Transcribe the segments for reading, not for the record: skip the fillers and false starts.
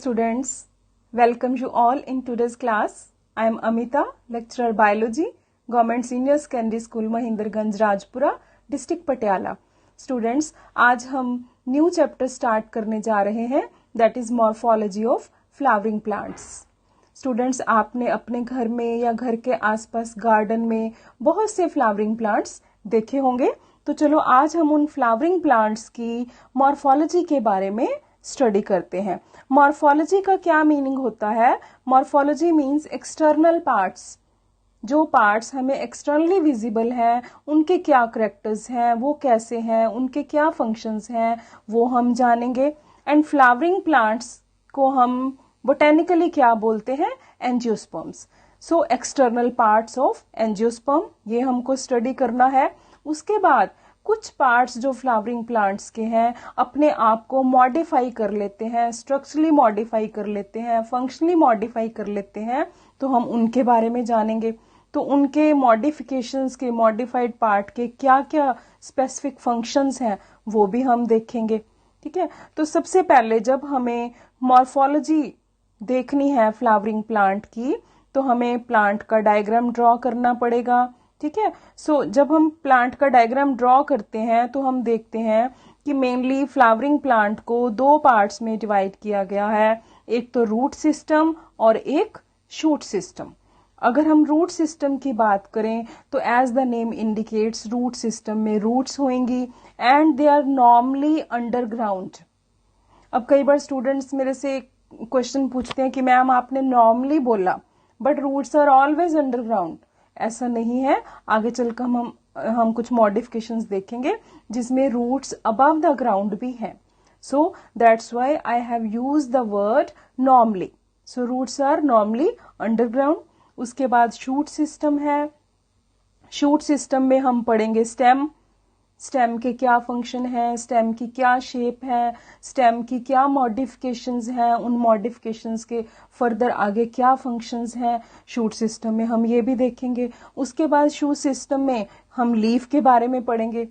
Students, welcome you all in today's class. I am Amita, lecturer biology, Government Senior Secondary School Mahindraganj Rajpura, district Patiala. Students, आज हम new chapter start करने जा रहे हैं, that is morphology of flowering plants. Students, आपने अपने घर में या घर के आसपास गार्डन में बहुत से फ्लावरिंग प्लांट्स देखे होंगे. तो चलो आज हम उन फ्लावरिंग प्लांट्स की मॉर्फोलॉजी के बारे में स्टडी करते हैं. मॉर्फोलॉजी का क्या मीनिंग होता है? Morphology means external parts. जो पार्ट्स हमें एक्सटर्नली विजिबल हैं, उनके क्या करेक्टर्स हैं, वो कैसे हैं, उनके क्या फंक्शंस हैं, वो हम जानेंगे. एंड फ्लावरिंग प्लांट्स को हम बोटेनिकली क्या बोलते हैं? Angiosperms. So external parts of angiosperm, ये हमको स्टडी करना है. उसके बाद कुछ पार्ट्स जो फ्लावरिंग प्लांट्स के हैं अपने आप को मॉडिफाई कर लेते हैं, स्ट्रक्चरली मॉडिफाई कर लेते हैं, फंक्शनली मॉडिफाई कर लेते हैं, तो हम उनके बारे में जानेंगे. तो उनके मॉडिफिकेशंस के, मॉडिफाइड पार्ट के क्या क्या स्पेसिफिक फंक्शंस हैं वो भी हम देखेंगे. ठीक है. तो सबसे पहले जब हमें मॉर्फोलॉजी देखनी है फ्लावरिंग प्लांट की, तो हमें प्लांट का डायग्राम ड्रॉ करना पड़ेगा. ठीक है. सो जब हम प्लांट का डायग्राम ड्रॉ करते हैं तो हम देखते हैं कि मेनली फ्लावरिंग प्लांट को दो पार्ट्स में डिवाइड किया गया है. एक तो रूट सिस्टम और एक शूट सिस्टम. अगर हम रूट सिस्टम की बात करें तो as the name indicates, root system में रूट्स होंगी and they are normally underground. अब कई बार स्टूडेंट्स मेरे से क्वेश्चन पूछते हैं कि मैम आपने नॉर्मली बोला but roots are always underground. ऐसा नहीं है. आगे चलकर हम कुछ मॉडिफिकेशंस देखेंगे जिसमें रूट्स अबव द ग्राउंड भी हैं. So that's why I have used the word normally. So roots are normally underground. उसके बाद शूट सिस्टम है. शूट सिस्टम में हम पढ़ेंगे स्टेम. स्टेम के क्या फंक्शन है, स्टेम की क्या शेप है, स्टेम की क्या मॉडिफिकेशंस हैं, उन मॉडिफिकेशंस के फर्दर आगे क्या फंक्शंस हैं. शूट सिस्टम में हम ये भी देखेंगे. उसके बाद शूट सिस्टम में हम लीफ के बारे में पढ़ेंगे.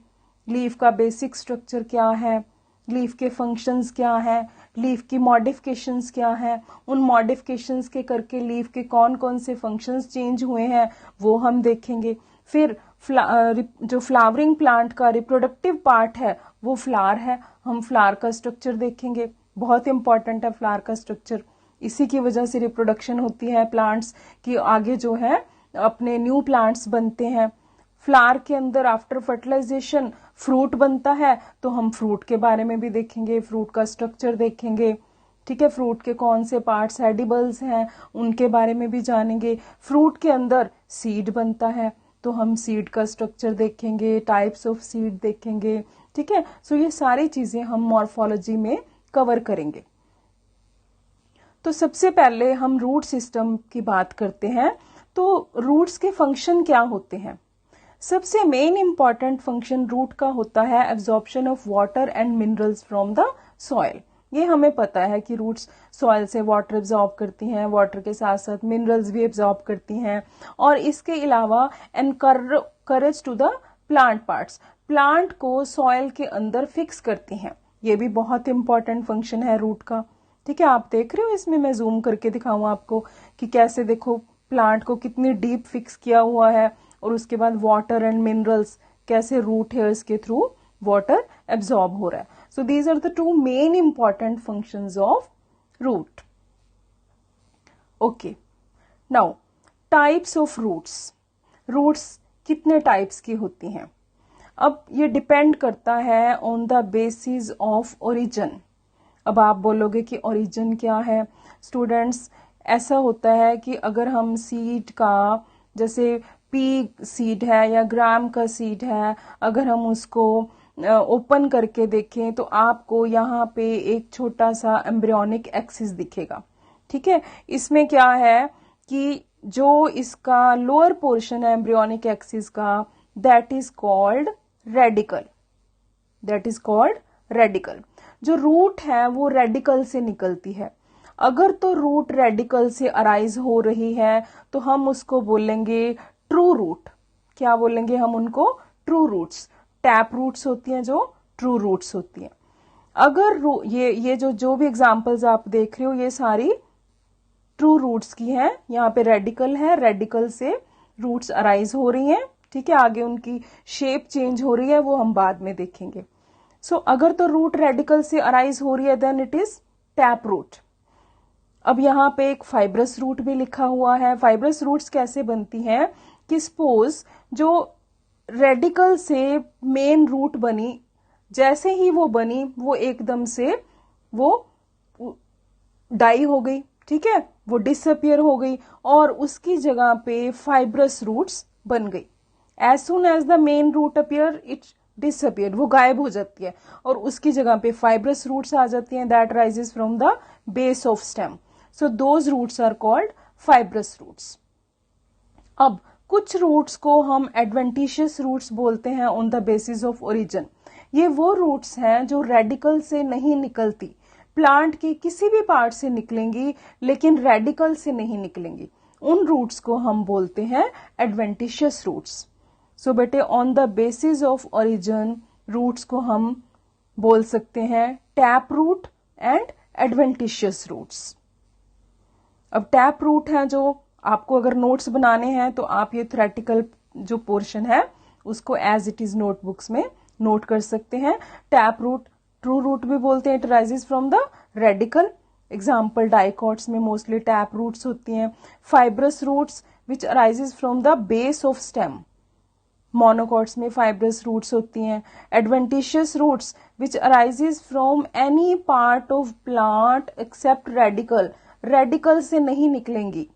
लीफ का बेसिक स्ट्रक्चर क्या है, लीफ के फंक्शंस क्या है, लीफ की मॉडिफिकेशंस क्या है, उन मॉडिफिकेशंस के करके लीफ के कौन कौन से फंक्शंस चेंज हुए हैं वो हम देखेंगे. फिर जो फ्लावरिंग प्लांट का रिप्रोडक्टिव पार्ट है वो फ्लावर है. हम फ्लावर का स्ट्रक्चर देखेंगे. बहुत इंपॉर्टेंट है फ्लावर का स्ट्रक्चर. इसी की वजह से रिप्रोडक्शन होती है प्लांट्स की. आगे जो है अपने न्यू प्लांट्स बनते हैं. फ्लावर के अंदर आफ्टर फर्टिलाइजेशन फ्रूट बनता है, तो हम फ्रूट के बारे में भी देखेंगे, फ्रूट का स्ट्रक्चर देखेंगे. ठीक है. फ्रूट के कौन से पार्ट्स एडिबल्स हैं उनके बारे में भी जानेंगे. फ्रूट के अंदर सीड बनता है, तो हम सीड का स्ट्रक्चर देखेंगे, टाइप्स ऑफ सीड देखेंगे. ठीक है. सो ये सारी चीजें हम मॉर्फोलॉजी में कवर करेंगे. तो सबसे पहले हम रूट सिस्टम की बात करते हैं. तो रूट्स के फंक्शन क्या होते हैं? सबसे मेन इंपॉर्टेंट फंक्शन रूट का होता है absorption of water and minerals from the soil. ये हमें पता है कि रूट्स सॉइल से वाटर एब्जॉर्ब करती हैं, वाटर के साथ साथ मिनरल्स भी एब्जॉर्ब करती हैं. और इसके अलावा anchorage to the plant parts, plant को सॉइल के अंदर फिक्स करती हैं. ये भी बहुत इंपॉर्टेंट फंक्शन है रूट का. ठीक है. आप देख रहे हो, इसमें मैं जूम करके दिखाऊं आपको कि कैसे, देखो प्लांट को कितनी डीप फिक्स किया हुआ है. और उसके बाद वाटर एंड मिनरल्स कैसे रूट हेयर्स के थ्रू वाटर एब्जॉर्ब हो रहा है. So these are the two main important functions of root. Okay. Now, types of roots. Roots कितने टाइप्स की होती हैं? अब ये डिपेंड करता है on the basis of origin. अब आप बोलोगे कि ओरिजिन क्या है? स्टूडेंट्स, ऐसा होता है कि अगर हम सीड का, जैसे पी सीड है या ग्राम का सीड है, अगर हम उसको ओपन करके देखें तो आपको यहाँ पे एक छोटा सा एम्ब्रियोनिक एक्सिस दिखेगा. ठीक है. इसमें क्या है कि जो इसका लोअर पोर्शन है एम्ब्रियोनिक एक्सिस का, that is called radical. That is called radical. जो रूट है वो रेडिकल से निकलती है. अगर तो रूट रेडिकल से अराइज हो रही है तो हम उसको बोलेंगे ट्रू रूट. क्या बोलेंगे हम उनको? True roots. टैप रूट्स होती हैं जो ट्रू रूट्स होती हैं. अगर ये जो भी एग्जांपल्स आप देख रहे हो ये सारी ट्रू रूट्स की हैं। यहाँ पे रेडिकल है, रेडिकल से रूट्स अराइज हो रही हैं, ठीक है। आगे उनकी शेप चेंज हो रही है, वो हम बाद में देखेंगे। सो अगर तो रूट रेडिकल से अराइज हो रही है then it is tap root. अब यहाँ पे एक फाइब्रस रूट भी लिखा हुआ है। फाइब्रस रूट्स कैसे बनती हैं कि सपोज जो रेडिकल से मेन रूट बनी, जैसे ही वो बनी वो एकदम से वो डाई हो गई, ठीक है, वो डिसअपियर हो गई और उसकी जगह पे फाइब्रस रूट्स बन गई। As soon as the main root appear it disappear, वो गायब हो जाती है और उसकी जगह पे फाइब्रस रूट्स आ जाती हैं that rises from the base of stem. So those roots are called fibrous roots. अब कुछ रूट्स को हम एडवेंटिशियस रूट्स बोलते हैं on the basis of origin. ये वो रूट्स हैं जो रेडिकल से नहीं निकलती, प्लांट के किसी भी पार्ट से निकलेंगी लेकिन रेडिकल से नहीं निकलेंगी। उन रूट्स को हम बोलते हैं एडवेंटिशियस रूट्स। सो बेटे on the basis of origin roots को हम बोल सकते हैं tap root and adventitious roots. अब टैप रूट है जो आपको अगर नोट्स बनाने हैं तो आप ये थ्योरेटिकल जो पोर्शन है उसको एज इट इज नोटबुक्स में नोट कर सकते हैं। टैप रूट ट्रू रूट भी बोलते हैं, it rises from the radical. Example dicots में मोस्टली टैप रूट्स होती हैं। Fibrous roots which arises from the base of stem, monocots में फाइब्रस रूट्स होती हैं। Adventitious roots which arises from any part of plant except radical, radical से नहीं निकलेंगी।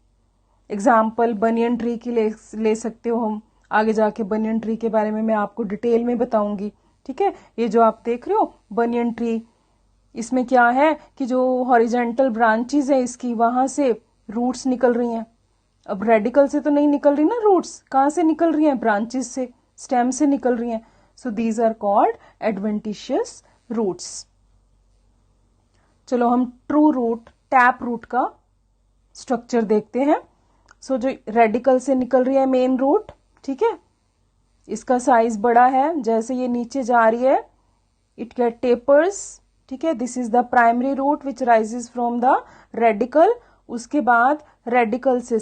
Example banyan tree की ले सकते हो हम, आगे जाके बनियन ट्री के बारे में मैं आपको डिटेल में बताऊंगी, ठीक है। ये जो आप देख रहे हो बनियन ट्री, इसमें क्या है कि जो हॉरिजेंटल ब्रांचेस है इसकी, वहां से रूट्स निकल रही हैं। अब रेडिकल से तो नहीं निकल रही ना रूट्स, कहां से निकल रही हैं? ब्रांचेस से, स्टेम से निकल रही हैं। So these are called adventitious roots. चलो हम ट्रू रूट, टैप रूट का स्ट्रक्चर देखते हैं। सो जो रेडिकल से निकल रही है मेन रूट, ठीक है, इसका साइज बड़ा है, जैसे ये नीचे जा रही है इट गेट टेपर्स, ठीक है। This is the primary root which rises from the radical. उसके बाद रेडिकल से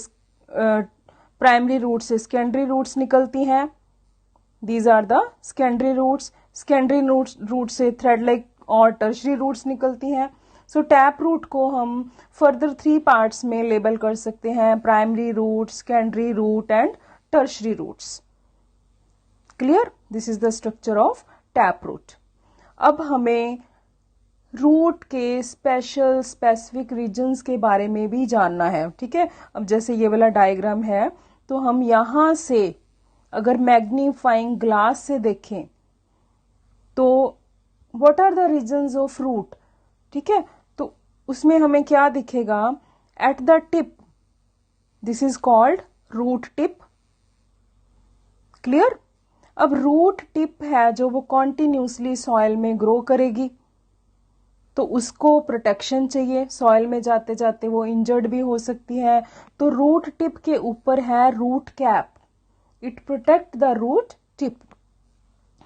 प्राइमरी रूट से सेकेंडरी रूट्स निकलती हैं, these are the secondary roots. Secondary root से थ्रेड लाइक और टर्शरी रूट्स निकलती हैं। सो टैप रूट को हम फर्दर 3 पार्ट्स में लेबल कर सकते हैं, primary root, secondary root and tertiary roots. Clear? This is the structure of tap root. अब हमें रूट के स्पेसिफिक रीजन्स के बारे में भी जानना है, ठीक है। अब जैसे ये वाला डायग्राम है तो हम यहां से अगर मैग्नीफाइंग ग्लास से देखें तो what are the regions of root, ठीक है। तो उसमें हमें क्या दिखेगा? At the tip, this is called root tip. Clear? अब रूट टिप है जो वो कॉन्टिन्यूसली सॉइल में ग्रो करेगी, तो उसको प्रोटेक्शन चाहिए। सॉइल में जाते जाते वो इंजर्ड भी हो सकती है, तो रूट टिप के ऊपर है root cap, it protect the root tip.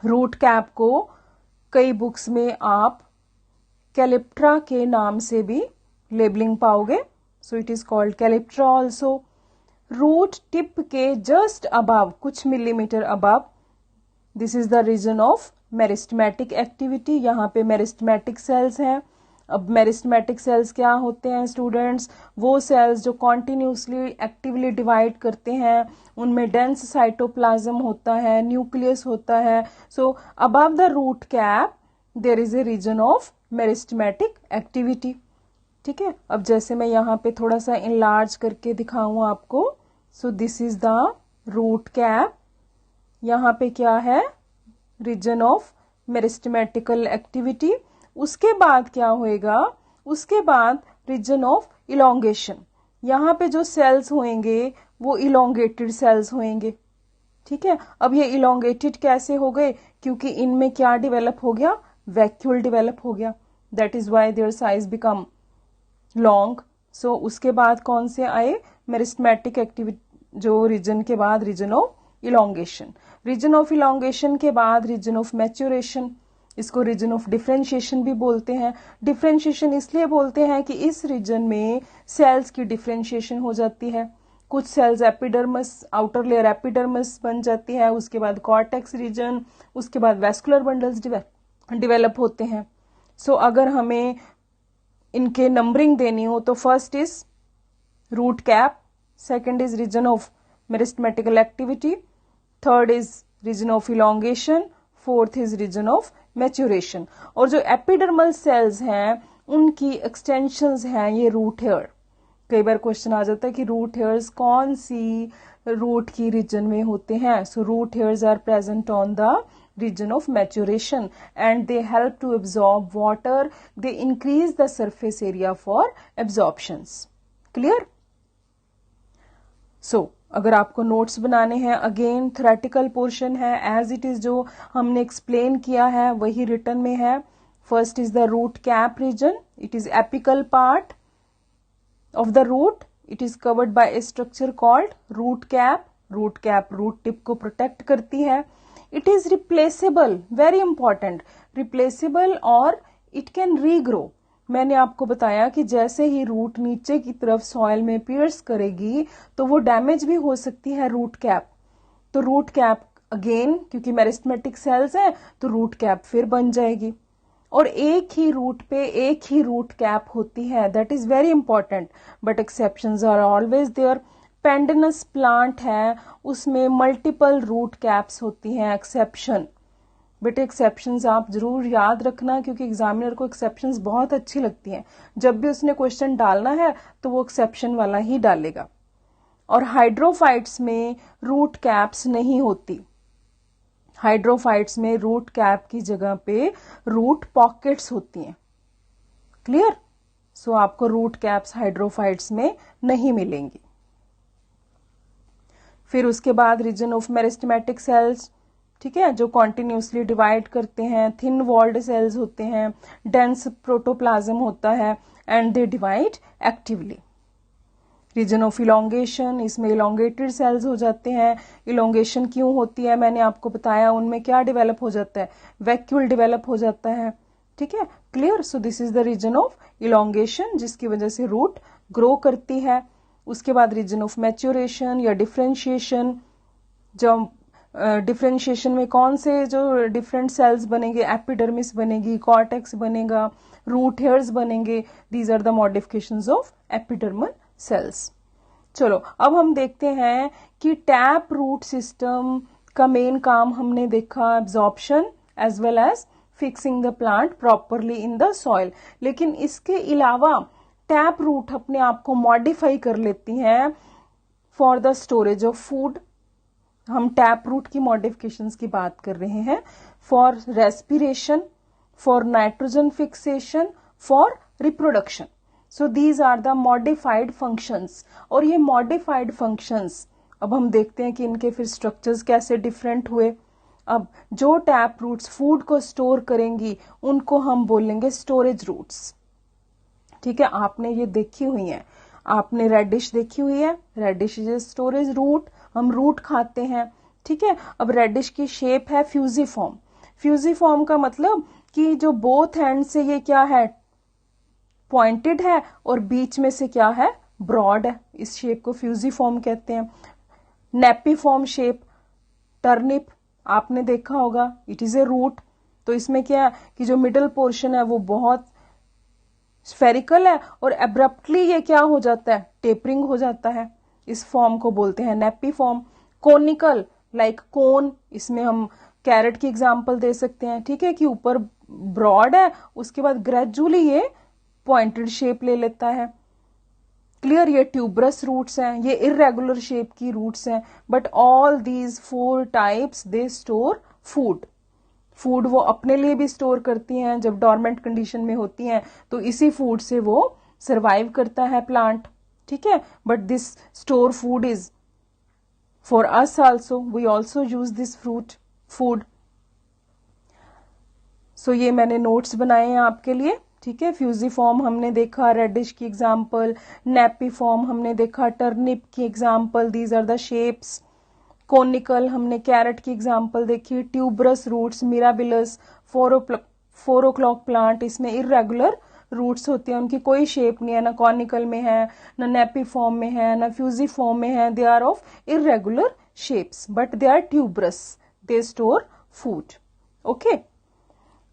Root cap को कई बुक्स में आप कैलिप्ट्रा के नाम से भी लेबलिंग पाओगे, so it is called calyptra also. Root tip के जस्ट अबव, कुछ millimeter above, this is the region of meristematic activity. यहाँ पे मेरिस्टेमेटिक सेल्स हैं। अब मेरिस्टेमेटिक सेल्स क्या होते हैं स्टूडेंट्स? वो सेल्स जो कॉन्टिन्यूसली एक्टिवली डिवाइड करते हैं, उनमें डेंस साइटोप्लाज्म होता है, न्यूक्लियस होता है। So above the root cap there is a region of meristematic activity, ठीक है। अब जैसे मैं यहाँ पे थोड़ा सा इनलार्ज करके दिखाऊं आपको, so this is the root cap. यहाँ पे क्या है? Region of meristematical activity. उसके बाद क्या होएगा? उसके बाद रीजन ऑफ इलोंगेशन। यहाँ पे जो सेल्स होंगे वो इलोंगेटेड सेल्स होंगे, ठीक है। अब ये इलोंगेटेड कैसे हो गए? क्योंकि इनमें क्या डिवेलप हो गया? वैक्यूल डिवेलप हो गया, that is why their size become long. So उसके बाद कौन से आए? मेरिस्टेमेटिक एक्टिविटी, जो रीजन के बाद region of elongation. Region of elongation के बाद रीजन ऑफ मैच्योरेशन। इसको रीजन ऑफ डिफरेंशिएशन भी बोलते हैं। डिफरेंशिएशन इसलिए बोलते हैं कि इस रीजन में सेल्स की डिफरेंशिएशन हो जाती है। कुछ cells epidermis, outer layer epidermis बन जाती है, उसके बाद कॉर्टेक्स रीजन, उसके बाद वेस्कुलर बंडल्स डेवलप होते हैं। सो अगर हमें इनके नंबरिंग देनी हो तो first is root cap, second is region of meristematical activity, third is region of elongation, fourth is region of maturation. और जो एपिडर्मल सेल्स हैं उनकी एक्सटेंशंस हैं ये रूट हेयर। कई बार क्वेश्चन आ जाता है कि रूट हेयर्स कौन सी रूट की रीजन में होते हैं। So root hairs are present on the region of maturation and they help to absorb water. They increase the surface area for absorptions. Clear? So अगर आपको नोट्स बनाने हैं, अगेन थ्योरेटिकल पोर्शन है, as it is जो हमने explain किया है वही रिटन में है। First is the root cap region, it is apical part of the root. It is covered by a structure called root cap. Root cap root tip को protect करती है. It is replaceable, very important, replaceable और it can regrow. मैंने आपको बताया कि जैसे ही root नीचे की तरफ सॉइल में पियर्स करेगी तो वो डैमेज भी हो सकती है रूट कैप। तो रूट कैप अगेन क्योंकि मेरिस्टेमेटिक सेल्स हैं तो रूट कैप फिर बन जाएगी और एक ही रूट पे एक ही रूट कैप होती है। That is very important, but exceptions are always there. Pandanus plant है उसमें मल्टीपल रूट कैप्स होती हैं, एक्सेप्शन। बट एक्सेप्शंस आप जरूर याद रखना क्योंकि एग्जामिनर को एक्सेप्शंस बहुत अच्छी लगती हैं। जब भी उसने क्वेश्चन डालना है तो वो एक्सेप्शन वाला ही डालेगा। और हाइड्रोफाइट्स में रूट कैप्स नहीं होती। हाइड्रोफाइट्स में रूट कैप की जगह पे रूट पॉकेट्स होती हैं। क्लियर? सो आपको रूट कैप्स हाइड्रोफाइट्स में नहीं मिलेंगी। फिर उसके बाद रीजन ऑफ मेरिस्टेमेटिक सेल्स, ठीक है, जो कॉन्टिन्यूसली डिवाइड करते हैं, थिन वॉल्ड सेल्स होते हैं, डेंस प्रोटोप्लाज्म होता है and they divide actively. Region of elongation, इसमें इलोंगेटेड सेल्स हो जाते हैं। इलोंगेशन क्यों होती है मैंने आपको बताया, उनमें क्या डेवलप हो जाता है, वैक्यूल डेवलप हो जाता है। ठीक है, clear? So this is the region of elongation जिसकी वजह से रूट ग्रो करती है। उसके बाद रीजन ऑफ मैच्योरेशन या डिफरेंशिएशन, जो डिफरेंशिएशन में कौन से जो डिफरेंट सेल्स बनेंगे, एपिडर्मिस बनेगी, कॉर्टेक्स बनेगा, रूट हेयर्स बनेंगे। These are the modifications of epidermal cells. चलो अब हम देखते हैं कि टैप रूट सिस्टम का मेन काम हमने देखा absorption as well as fixing the plant properly in the soil. लेकिन इसके अलावा टैप रूट अपने आप को मॉडिफाई कर लेती हैं for the storage of food. हम टैप रूट की मॉडिफिकेशंस की बात कर रहे हैं for respiration, for nitrogen fixation, for reproduction. So these are the modified functions. और ये मॉडिफाइड फंक्शंस अब हम देखते हैं कि इनके फिर स्ट्रक्चर्स कैसे डिफरेंट हुए। अब जो टैप रूट्स फूड को स्टोर करेंगी उनको हम बोलेंगे स्टोरेज रूट्स। ठीक है, आपने ये देखी हुई है, आपने रेडिश देखी हुई है, रेडिश इज स्टोरेज रूट, हम रूट खाते हैं। ठीक है, अब रेडिश की शेप है फ्यूजिफॉर्म। फ्यूजिफॉर्म का मतलब कि जो बोथ एंड से ये क्या है, पॉइंटेड है और बीच में से क्या है, ब्रॉड है। इस शेप को फ्यूजिफॉर्म कहते हैं। नेपिफॉर्म शेप, टर्निप आपने देखा होगा, इट इज ए रूट। तो इसमें क्या है कि जो मिडिल पोर्शन है वो बहुत स्फेरिकल है और एब्रप्टली ये क्या हो जाता है, टेपरिंग हो जाता है। इस फॉर्म को बोलते हैं नेपिफॉर्म। कोनिकल लाइक कोन, इसमें हम कैरेट की एग्जांपल दे सकते हैं। ठीक है, कि ऊपर ब्रॉड है उसके बाद ग्रेजुअली ये पॉइंटेड शेप ले लेता है। क्लियर? ये ट्यूबरस रूट्स हैं, ये इरेगुलर शेप की रूट्स हैं, but all these 4 types they store food. Food वो अपने लिए भी स्टोर करती हैं, जब डॉर्मेंट कंडीशन में होती हैं तो इसी फूड से वो सरवाइव करता है प्लांट। ठीक है, but this store food is for us also, we also use this food. So ये मैंने नोट्स बनाए हैं आपके लिए। ठीक है, फ्यूजिफॉर्म हमने देखा, रेडिश की एग्जाम्पल, नेपिफॉर्म हमने देखा, टर्निप की example, these are the shapes. Conical हमने कैरेट की एग्जाम्पल देखी, tuberous roots, Mirabilis four o'clock plant, इसमें इरेगुलर रूट्स होती हैं, उनकी कोई शेप नहीं है, ना कॉनिकल में है, ना नेपी फॉर्म में है, ना फ्यूजी फॉर्म में है, they are of irregular shapes but they are tuberous, they store food. Okay,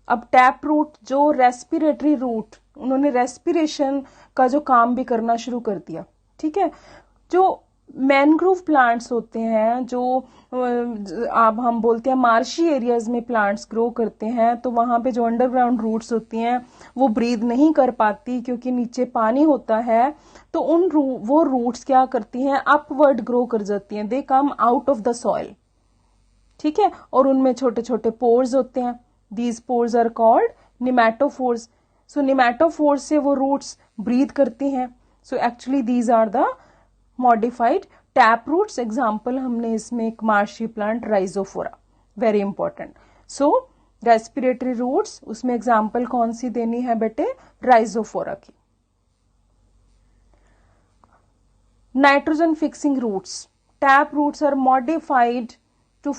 अब टैप रूट जो रेस्पिरेटरी रूट, उन्होंने रेस्पिरेशन का जो काम भी करना शुरू कर दिया। ठीक है, जो मैनग्रोव प्लांट्स होते हैं, जो अब हम बोलते हैं मार्शी एरियाज में प्लांट्स ग्रो करते हैं, तो वहां पे जो अंडरग्राउंड रूट्स होती हैं वो ब्रीद नहीं कर पाती क्योंकि नीचे पानी होता है, तो वो रूट्स क्या करती हैं, अपवर्ड ग्रो कर जाती हैं, they come out of the soil. ठीक है, और उनमें छोटे छोटे पोर्स होते हैं, these pores are called nematophores. So nematophores से वो रूट्स ब्रीद करती हैं। So actually these are the modified tap roots. Example हमने इसमें एक marshy plant rhizophora, very important. So respiratory roots, उसमें एग्जाम्पल कौन सी देनी है बेटे, राइजोफोरा की। Nitrogen fixing roots, tap roots are modified to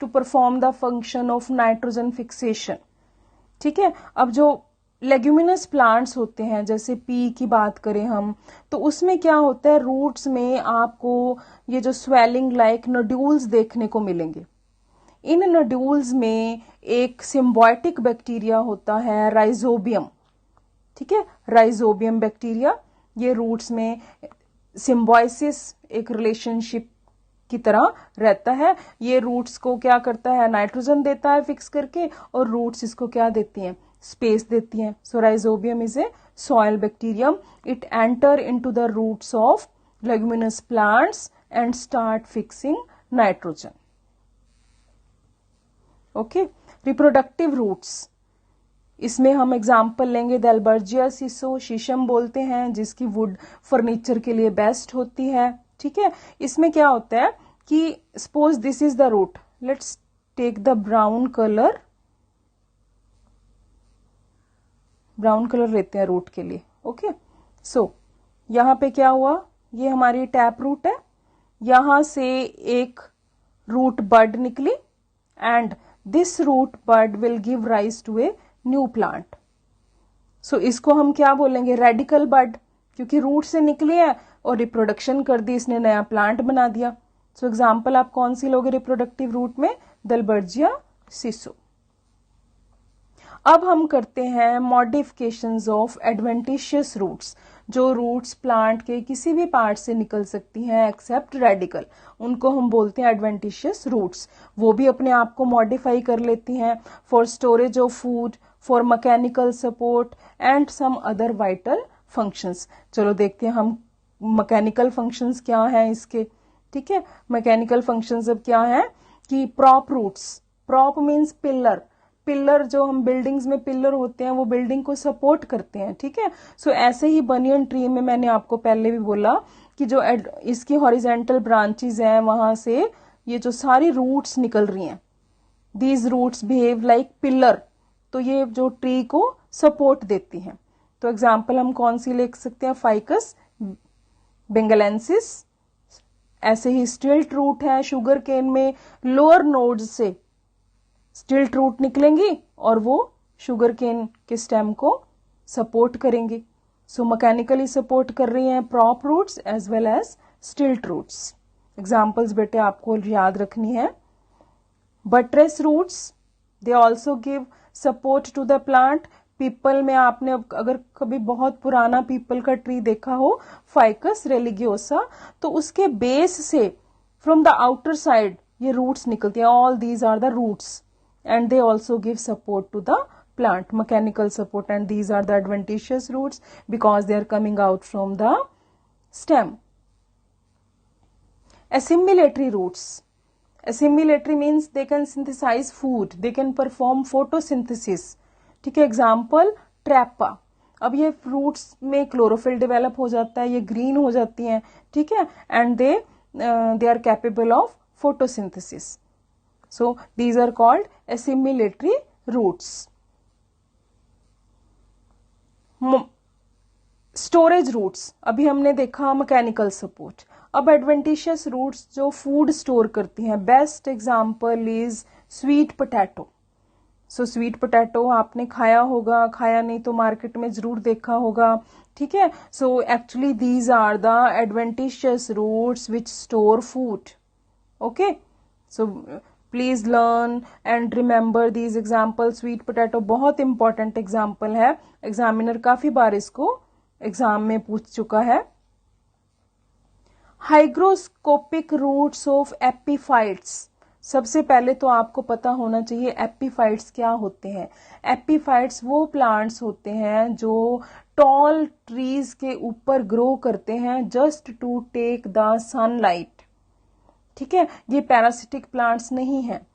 perform the function of nitrogen fixation। ठीक है, अब जो लेग्यूमिनस प्लांट्स होते हैं, जैसे पी की बात करें हम, तो उसमें क्या होता है, रूट्स में आपको ये जो स्वेलिंग लाइक नोड्यूल्स देखने को मिलेंगे। इन नोड्यूल्स में एक सिम्बायोटिक बैक्टीरिया होता है, राइजोबियम। ठीक है, राइजोबियम बैक्टीरिया, ये रूट्स में सिम्बायोसिस, एक रिलेशनशिप की तरह रहता है। ये रूट्स को क्या करता है, नाइट्रोजन देता है फिक्स करके, और रूट्स इसको क्या देती हैं, स्पेस देती हैं। So rhizobium is a soil bacterium, it enter into the roots of leguminous plants and start fixing nitrogen. Okay, reproductive roots, इसमें हम एग्जाम्पल लेंगे देल्बर्जिया सिसो, शीशम बोलते हैं, जिसकी वुड फर्नीचर के लिए बेस्ट होती है। ठीक है, इसमें क्या होता है कि suppose this is the root, let's take the brown colour लेते हैं रूट के लिए। ओके, सो यहां पे क्या हुआ, ये हमारी टैप रूट है, यहां से एक रूट बड निकली and this root bud will give rise to a new plant. So इसको हम क्या बोलेंगे, रेडिकल बड, क्योंकि रूट से निकली है और रिप्रोडक्शन कर दी, इसने नया प्लांट बना दिया। सो एग्जाम्पल आप कौन सी लोगे रिप्रोडक्टिव रूट में, देल्बर्जिया सिसो। अब हम करते हैं मॉडिफिकेशंस ऑफ एडवेंटिशियस रूट्स, जो रूट्स प्लांट के किसी भी पार्ट से निकल सकती हैं एक्सेप्ट रेडिकल, उनको हम बोलते हैं एडवेंटिशियस रूट्स। वो भी अपने आप को मॉडिफाई कर लेती हैं for storage of food, for mechanical support and some other vital functions. चलो देखते हैं हम मैकेनिकल फंक्शंस क्या हैं इसके। ठीक है, मैकेनिकल फंक्शंस अब क्या है कि prop roots, prop means pillar, pillar जो हम बिल्डिंग्स में पिलर होते हैं वो बिल्डिंग को सपोर्ट करते हैं। ठीक है, सो ऐसे ही बनियन ट्री में मैंने आपको पहले भी बोला कि जो इसकी हॉरिजेंटल ब्रांचेस हैं वहां से ये जो सारी रूट्स निकल रही हैं, these roots behave like pillar, तो ये जो ट्री को सपोर्ट देती हैं। तो एग्जाम्पल हम कौन सी लिख सकते हैं, फाइकस बेंगलेंसिस। ऐसे ही स्टिल्ट रूट है, शुगर केन में लोअर नोड्स से स्टिल्ट रूट निकलेंगी और वो शुगर केन के स्टेम को सपोर्ट करेंगी। सो मैकेनिकली सपोर्ट कर रही हैं prop roots as well as stilt roots. Examples बेटे आपको याद रखनी है। Buttress roots, they also give support to the plant. पीपल में आपने अगर कभी बहुत पुराना पीपल का ट्री देखा हो, फाइकस रेलिगियोसा, तो उसके बेस से फ्रॉम द आउटर साइड ये रूट्स निकलती हैं। All these are the roots and they also give support to the plant, mechanical support, and these are the adventitious roots because they are coming out from the stem. Assimilatory roots, assimilatory means they can synthesize food, they can perform photosynthesis. ठीक है, example ट्रैपा, अब ये fruits में chlorophyll develop हो जाता है, ये green हो जाती हैं। ठीक है, and they are capable of photosynthesis. So these are called assimilatory roots. Storage roots, अभी हमने देखा मैकेनिकल सपोर्ट। अब एडवेंटिशियस रूट्स जो फूड स्टोर करती हैं, best example is sweet potato. So sweet potato आपने खाया होगा, खाया नहीं तो मार्केट में जरूर देखा होगा, ठीक है। So actually these are the adventitious roots which store food, okay. So please learn and remember these example. Sweet potato बहुत इंपॉर्टेंट एग्जाम्पल है, एग्जामिनर काफी बार इसको एग्जाम में पूछ चुका है। Hygroscopic roots of epiphytes. सबसे पहले तो आपको पता होना चाहिए एपीफाइट्स क्या होते हैं। एपीफाइट्स वो प्लांट्स होते हैं जो टॉल ट्रीज के ऊपर ग्रो करते हैं just to take the sunlight, ठीक है। ये पैरासिटिक प्लांट्स नहीं है।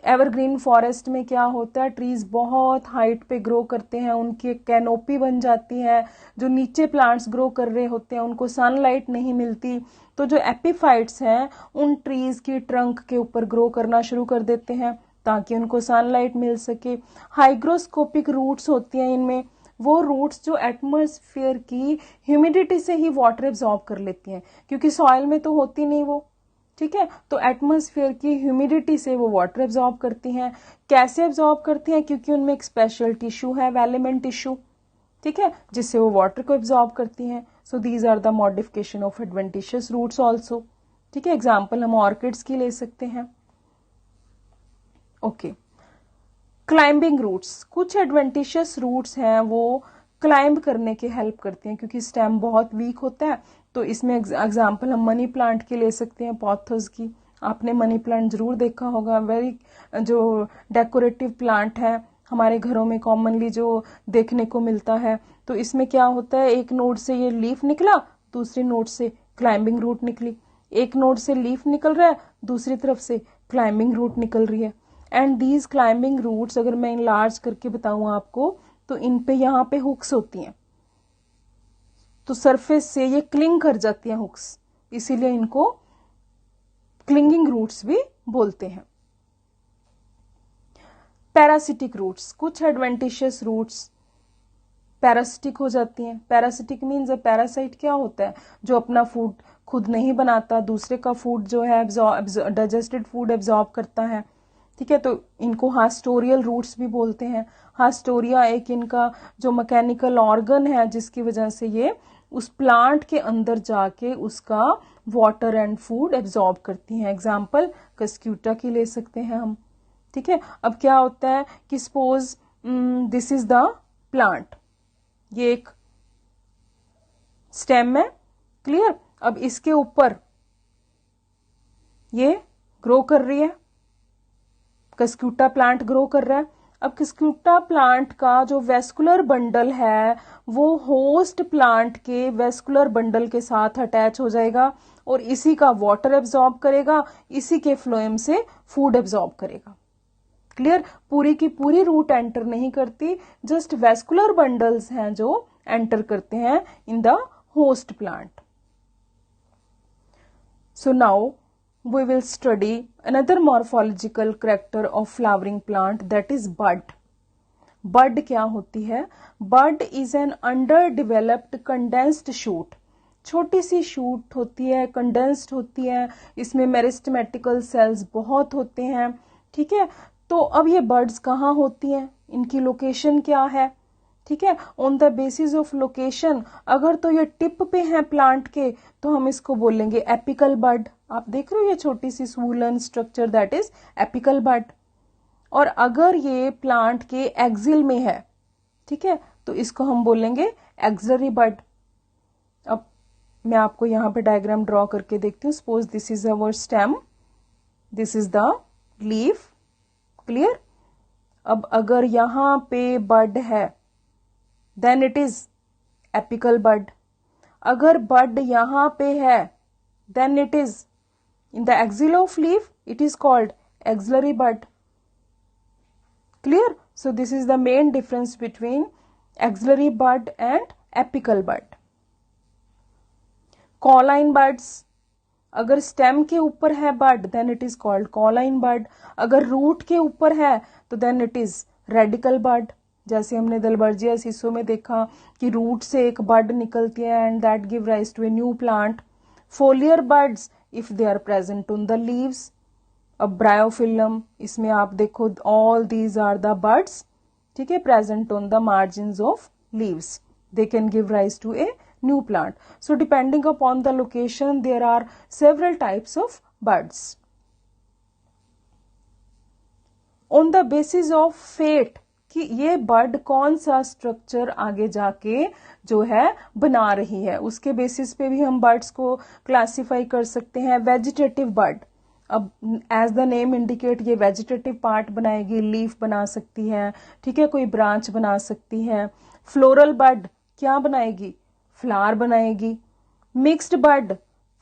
एवरग्रीन फॉरेस्ट में क्या होता है, ट्रीज बहुत हाइट पे ग्रो करते हैं, उनकी एक कैनोपी बन जाती है, जो नीचे प्लांट्स ग्रो कर रहे होते हैं उनको सनलाइट नहीं मिलती, तो जो एपीफाइट्स हैं उन ट्रीज की ट्रंक के ऊपर ग्रो करना शुरू कर देते हैं ताकि उनको सनलाइट मिल सके। हाइग्रोस्कोपिक रूट्स होती हैं इनमें, वो रूट्स जो एटमॉस्फेयर की ह्यूमिडिटी से ही वाटर एब्जॉर्ब कर लेती हैं, क्योंकि सॉइल में तो होती नहीं वो, ठीक है। तो एटमॉस्फेयर की ह्यूमिडिटी से वो वाटर एब्जॉर्ब करती हैं। कैसे एब्जॉर्ब करती हैं, क्योंकि उनमें एक स्पेशल टिश्यू है, वेलेमेंट टिश्यू, ठीक है, जिससे वो वाटर को एब्जॉर्ब करती हैं। So these are the modification of adventitious roots also, ठीक है। एग्जाम्पल हम ऑर्किड्स की ले सकते हैं, ओके। क्लाइंबिंग रूट्स, कुछ एडवेंटिशियस रूट्स हैं वो क्लाइंब करने की हेल्प करती हैं, क्योंकि स्टेम बहुत वीक होता है। तो इसमें एग्जाम्पल हम मनी प्लांट की ले सकते हैं, पॉथर्स की। आपने मनी प्लांट जरूर देखा होगा, वेरी जो डेकोरेटिव प्लांट है, हमारे घरों में कॉमनली जो देखने को मिलता है। तो इसमें क्या होता है, एक नोड से ये लीफ निकला, दूसरी नोड से क्लाइंबिंग रूट निकली, एक नोड से लीफ निकल रहा है, दूसरी तरफ से क्लाइंबिंग रूट निकल रही है। एंड दीज क्लाइंबिंग रूट्स अगर मैं इनलार्ज करके बताऊं आपको, तो इन पे यहाँ पे हुक्स होती हैं, तो सरफेस से ये क्लिंग कर जाती हैं हुक्स, इसीलिए इनको क्लिंगिंग रूट्स भी बोलते हैं। पैरासिटिक रूट्स, कुछ एडवेंटिशियस रूट्स पैरासिटिक हो जाती हैं। पैरासिटिक मीन्स पैरासाइट क्या होता है, जो अपना फूड खुद नहीं बनाता, दूसरे का फूड जो है डाइजेस्टेड फूड एब्जॉर्ब करता है, ठीक है। तो इनको हास्टोरियल रूट्स भी बोलते हैं। हास्टोरिया एक इनका जो मैकेनिकल ऑर्गन है जिसकी वजह से ये उस प्लांट के अंदर जाके उसका वाटर एंड फूड एब्जॉर्ब करती हैं। एग्जाम्पल कस्क्यूटा की ले सकते हैं हम, ठीक है। अब क्या होता है कि suppose this is the plant, ये एक स्टेम है, क्लियर। अब इसके ऊपर ये ग्रो कर रही है, कस्क्यूटा प्लांट ग्रो कर रहा है। अब कस्क्यूटा प्लांट का जो वेस्कुलर बंडल है वो होस्ट प्लांट के वेस्कुलर बंडल के साथ अटैच हो जाएगा और इसी का वाटर एब्जॉर्ब करेगा, इसी के फ्लोएम से फूड एब्जॉर्ब करेगा, क्लियर। पूरी की पूरी रूट एंटर नहीं करती, जस्ट वेस्कुलर बंडल्स हैं जो एंटर करते हैं in the host plant. So now we will study another morphological character of flowering plant, that is bud. Bud क्या होती है? Bud is an underdeveloped condensed shoot. छोटी सी शूट होती है, कंडेंस्ड होती है, इसमें मेरिस्टेमेटिकल सेल्स बहुत होते हैं, ठीक है। तो अब ये बर्ड्स कहाँ होती हैं, इनकी लोकेशन क्या है, ठीक है। On the basis of location, अगर तो ये टिप पे हैं प्लांट के तो हम इसको बोलेंगे एपिकल बड। आप देख रहे हो ये छोटी सी स्वूलन स्ट्रक्चर, दैट इज एपिकल बड। और अगर ये प्लांट के एक्सिल में है, ठीक है, तो इसको हम बोलेंगे एक्सिलरी बड। अब मैं आपको यहां पे डायग्राम ड्रॉ करके देखती हूँ। Suppose this is our stem, this is the leaf, clear. अब अगर यहां पे बड है then it is apical bud. अगर बड यहां पे है then it is in the axil of leaf, it is called axillary bud, clear. So this is the main difference between axillary bud and apical bud. Colline buds, अगर stem के ऊपर है bud then it is called colline bud. अगर root के ऊपर है तो then it is radical bud. जैसे हमने दलबर्जिया सीसो में देखा कि रूट से एक बड निकलती है and that give rise to a new plant. Foliar buds if they are present on the leaves, अब ब्रायोफिलम, इसमें आप देखो all these are the buds, ठीक है, present on the margins of leaves. They can give rise to a new plant. So depending upon the location, there are several types of buds. On the basis of fate, कि ये bird कौन सा structure आगे जाके जो है बना रही है, उसके बेसिस पे भी हम बर्ड्स को क्लासिफाई कर सकते हैं. वेजिटेटिव बर्ड, अब एज द नेम इंडिकेट ये वेजिटेटिव पार्ट बनाएगी, लीफ बना सकती है, ठीक है, कोई ब्रांच बना सकती है. फ्लोरल बर्ड क्या बनाएगी, फ्लावर बनाएगी. मिक्स्ड बर्ड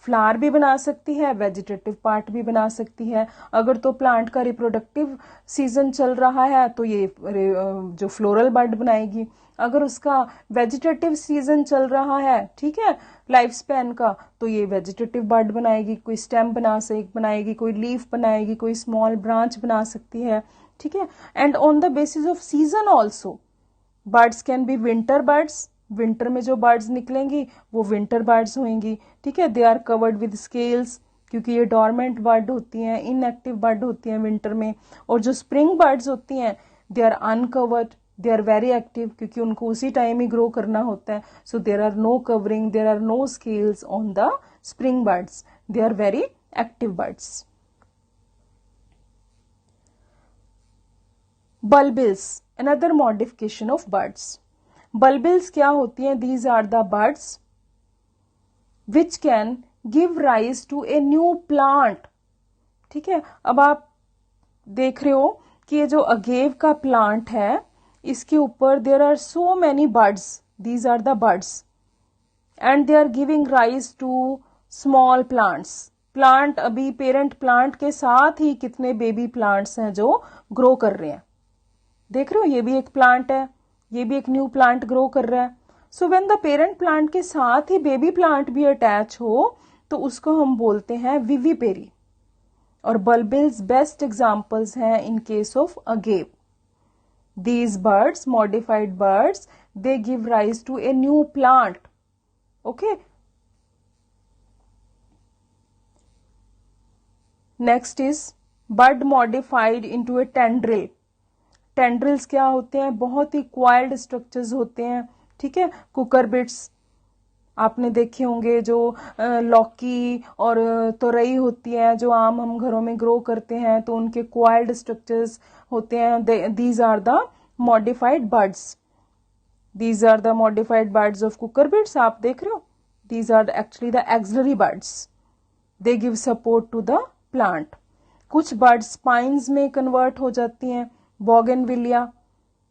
फ्लावर भी बना सकती है, वेजिटेटिव पार्ट भी बना सकती है. अगर तो प्लांट का रिप्रोडक्टिव सीजन चल रहा है तो ये जो फ्लोरल बर्ड बनाएगी. अगर उसका वेजिटेटिव सीजन चल रहा है, ठीक है, लाइफ स्पैन का, तो ये वेजिटेटिव बर्ड बनाएगी. कोई स्टेम बनाएगी, कोई लीफ बनाएगी, कोई स्मॉल ब्रांच बना सकती है, ठीक है. And on the basis off season also birds can be winter birds. Winter में जो बर्ड्स निकलेंगी वो विंटर बर्ड्स होंगी, ठीक है. They are covered with scales, क्योंकि ये डॉर्मेंट बर्ड होती हैं, इनएक्टिव बर्ड होती हैं विंटर में. और जो स्प्रिंग बर्ड्स होती हैं they are uncovered, they are very active, क्योंकि उनको उसी टाइम ही ग्रो करना होता है. So there are no covering, there are no scales on the spring buds, they are very active buds. bulbils, another modification of birds. bulbils क्या होती हैं? These are the birds which can give rise to a new plant. ठीक है, अब आप देख रहे हो कि ये जो अगेव का प्लांट है इसके ऊपर there are so many buds. These are the buds and they are giving rise to small plants. Plant अभी पेरेंट प्लांट के साथ ही कितने बेबी प्लांट्स हैं जो ग्रो कर रहे हैं. देख रहे हो, ये भी एक प्लांट है, ये भी एक न्यू प्लांट ग्रो कर रहा है. So when the parent plant के साथ ही बेबी प्लांट भी अटैच हो तो उसको हम बोलते हैं विविपेरी. और bulbils बेस्ट एग्जाम्पल्स हैं in case of agave. These birds, modified birds, they give rise to a new plant. Okay. Next is bud modified into a tendril. Tendrils क्या होते हैं? बहुत ही coiled structures होते हैं, ठीक है. कुकरबिट्स आपने देखे होंगे, जो लौकी और तोरई होती है जो आम हम घरों में ग्रो करते हैं, तो उनके coiled structures होते हैं. These are the modified buds. These are the modified buds of cucurbits. आप देख रहे हो, these are actually the axillary buds. They give support to the plant. कुछ buds spines में convert हो जाती हैं.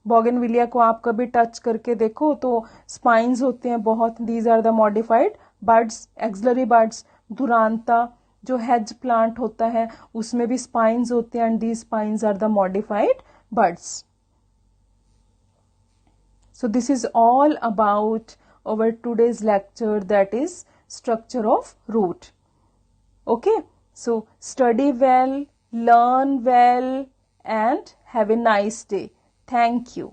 बोगनविलिया को आप कभी टच करके देखो तो स्पाइन्स होते हैं बहुत. These are the modified buds, axillary buds. Duranta जो हेज प्लांट होता है उसमें भी स्पाइन्स होते हैं, and these spines are the modified buds. So this is all about our today's lecture, that is structure of root. Okay, so study well, learn well, and have a nice day. Thank you.